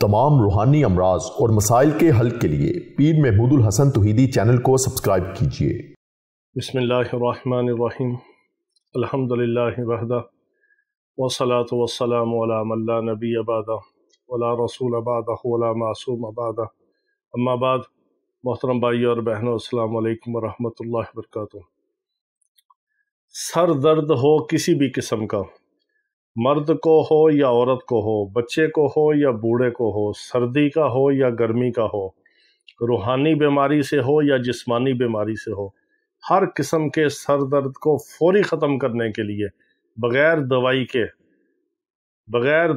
तमाम रूहानी अमराज और मसाइल के हल के लिए पीर महमूद उल हसन तौहीदी चैनल को सब्सक्राइब कीजिए। बिस्मिल्लाहिर्रहमानिर्रहीम। अल्हम्दुलिल्लाहि वहदा वस्सलातु वस्सलामु अला मन ला नबिय्य बअदा वला रसूल बअदहु वला मासूम बअदा। अम्मा बाद, मोहतरम भाइयों और बहनों, अस्सलामु अलैकुम व रहमतुल्लाहि व बरकातुहू। सर दर्द हो किसी भी किस्म का, मर्द को हो या औरत को हो, बच्चे को हो या बूढ़े को हो, सर्दी का हो या गर्मी का हो, रूहानी बीमारी से हो या जिस्मानी बीमारी से हो, हर किस्म के सर दर्द को फौरी ख़त्म करने के लिए बग़ैर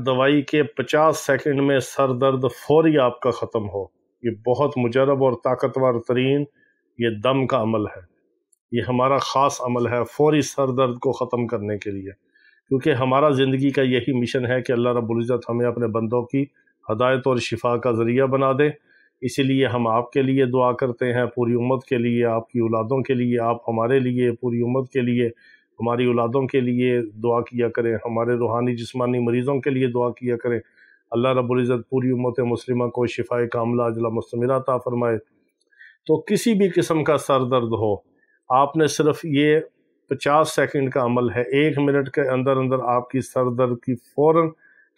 दवाई के 50 सेकंड में सर दर्द फौरी आपका ख़त्म हो, ये बहुत मुजरब और ताकतवर तरीन ये दम का अमल है। ये हमारा ख़ास अमल है फौरी सर दर्द को ख़त्म करने के लिए, क्योंकि हमारा ज़िंदगी का यही मिशन है कि अल्लाह रब्बुल इज़्ज़त हमें अपने बंदों की हदायत और शिफा का ज़रिया बना दे। इसीलिए हम आपके लिए दुआ करते हैं, पूरी उम्मत के लिए, आपकी औलादों के लिए, आप हमारे लिए, पूरी उम्मत के लिए, हमारी औलादों के लिए दुआ किया करें, हमारे रूहानी जिस्मानी मरीज़ों के लिए दुआ किया करें। अल्लाह रब्बुल इज़्ज़त पूरी उम्मत मुस्लिमा को शिफाए कामिला अजला मुस्तमिरा अता फ़रमाए। तो किसी भी किस्म का सर दर्द हो, आपने सिर्फ ये 50 सेकंड का अमल है, 1 मिनट के अंदर अंदर आपकी सर दर्द की फ़ौरन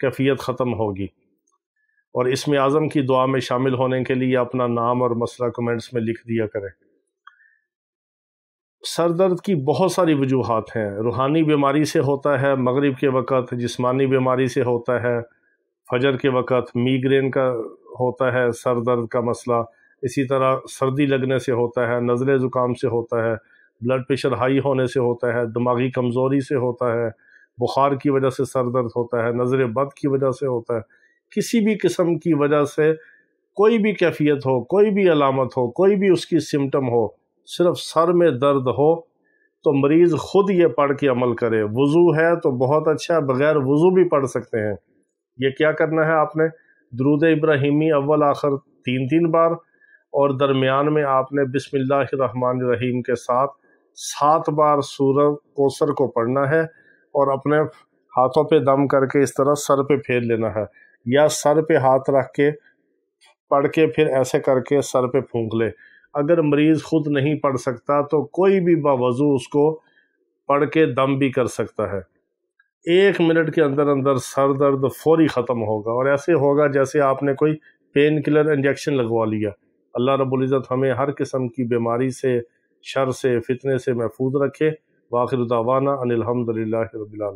कैफियत ख़त्म होगी। और इसमें आज़म की दुआ में शामिल होने के लिए अपना नाम और मसला कमेंट्स में लिख दिया करें। सर दर्द की बहुत सारी वजूहात हैं। रूहानी बीमारी से होता है मगरिब के वक़्त, जिस्मानी बीमारी से होता है फजर के वक़्त, मीग्रेन का होता है सर दर्द का मसला, इसी तरह सर्दी लगने से होता है, नज़ले ज़ुकाम से होता है, ब्लड प्रेशर हाई होने से होता है, दिमागी कमज़ोरी से होता है, बुखार की वजह से सर दर्द होता है, नज़र बद की वजह से होता है। किसी भी किस्म की वजह से कोई भी कैफियत हो, कोई भी अलामत हो, कोई भी उसकी सिम्टम हो, सिर्फ सर में दर्द हो तो मरीज़ ख़ुद ये पढ़ के अमल करे। वज़ू है तो बहुत अच्छा है, बग़ैर वज़ू भी पढ़ सकते हैं। ये क्या करना है, आपने दुरूद इब्राहिमी अव्वल आखिर 3 बार और दरमियान में आपने बिस्मिल्लाहिर्रहमानिर्रहीम के साथ 7 बार सूरह कौसर को पढ़ना है और अपने हाथों पे दम करके इस तरह सर पे फेर लेना है, या सर पे हाथ रख के पढ़ के फिर ऐसे करके सर पे फूंक ले। अगर मरीज़ ख़ुद नहीं पढ़ सकता तो कोई भी बावज़ू उसको पढ़ के दम भी कर सकता है। 1 मिनट के अंदर अंदर सर दर्द फौरी ख़त्म होगा और ऐसे होगा जैसे आपने कोई पेन किलर इंजेक्शन लगवा लिया। अल्लाह रब्बुल इज़्ज़त हमें हर किस्म की बीमारी से, शर से, फितने से महफूज रखे। वाखिर दावाना अनिल हम्दुलिल्लाहि रब्बिल आलमीन।